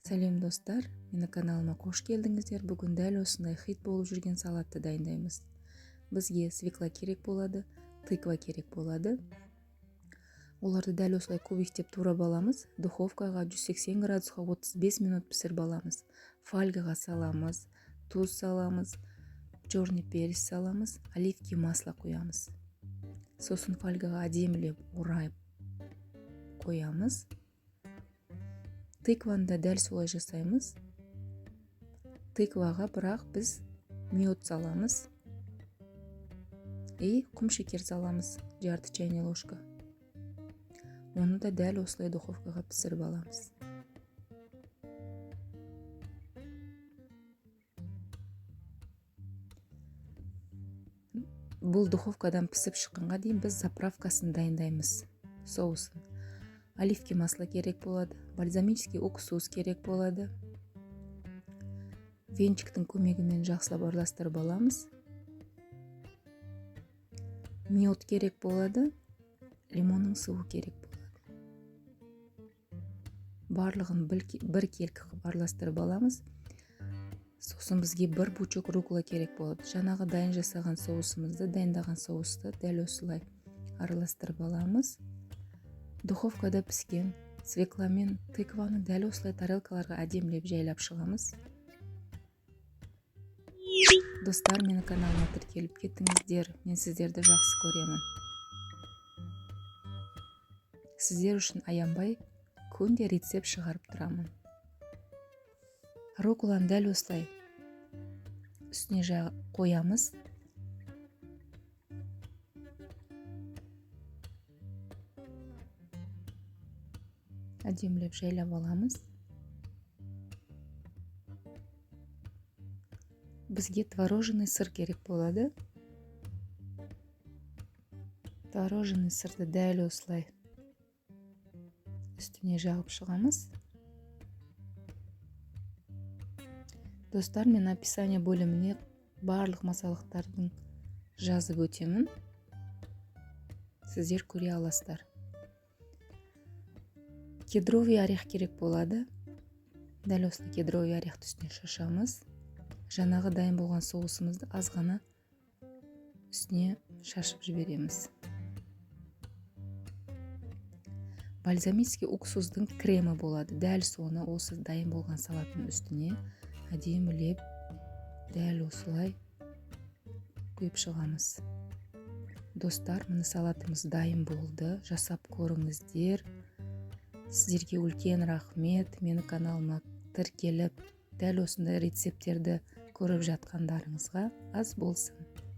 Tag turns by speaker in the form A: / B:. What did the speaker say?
A: Сәлем достар, мені каналыма қош келдіңіздер. Бүгін дәл осындай хит болып жүрген салатты дайындаймыз. Бізге свекла керек болады, тыква керек болады. Оларды дәл осылай кубиктеп турап аламыз. Духовкаға 180 градусқа 35 минут пісіріп аламыз. Фольгаға саламыз, туз саламыз, черный перец саламыз, оливки масло қоямыз. Сосын фольгаға әдемілеп орайып қоямыз. Тыкваны да дәл солай жасаймыз. Тыкваға бірақ біз мед саламыз и құм шекер саламыз, жарты чайный ложка. Оны да дәл осылай духовкаға пісіріп аламыз. Бұл духовкадан пісіп шыққанға дейін біз заправкасын дайындаймыз. Соусын. Оливки масло керек болады, бальзамический уксус керек болады. Венчиктің көмегімен жақсылап араластырып аламыз. Мед керек болады, лимонның суы керек болады. Барлығын бір келкі қылып араластырып аламыз. Сосын бізге бір пучок рукола керек болады. Жаңағы дайын жасаған соусымызды, дайындаған соусты дәл осылай араластырып аламыз. Духовкада піскен свекла мен тыкваны дәл осылай тарелкаларға әдемілеп жайлап шығамыз. Достар, мені каналыма тіркеліп кеттіңіздер. Мен сіздерді жақсы көремін. Сіздер үшін аянбай күнде рецепт шығарып тұрамын. Руколаны дәл осылай үстіне қоямыз. Әдемілеп жайлап аламыз. Бізге творожный сыр керек болады. Творожный сырды дәл осылай үстіне жағып шығамыз. Достар, мен описание бөліміне барлық масалықтардың жазып өтемін. Сіздер көре аласыздар. Кедровый орех керек болады. Дәл осылай кедровый орехті үстіне шашамыз. Жаңағы дайын болған соусымызды азғана үстіне шашып жібереміз. Бальзамический уксустың кремі болады. Дәл соны осы дайын болған салаттың үстіне әдемілеп дәл осылай құйып шығамыз. Достар, міне салатымыз дайын болды. Жасап көріңіздер. Сіздерге үлкен рахмет. Мені каналыма тіркеліп, дәл осындай рецепттерді көріп жатқандарыңызға аз болсын.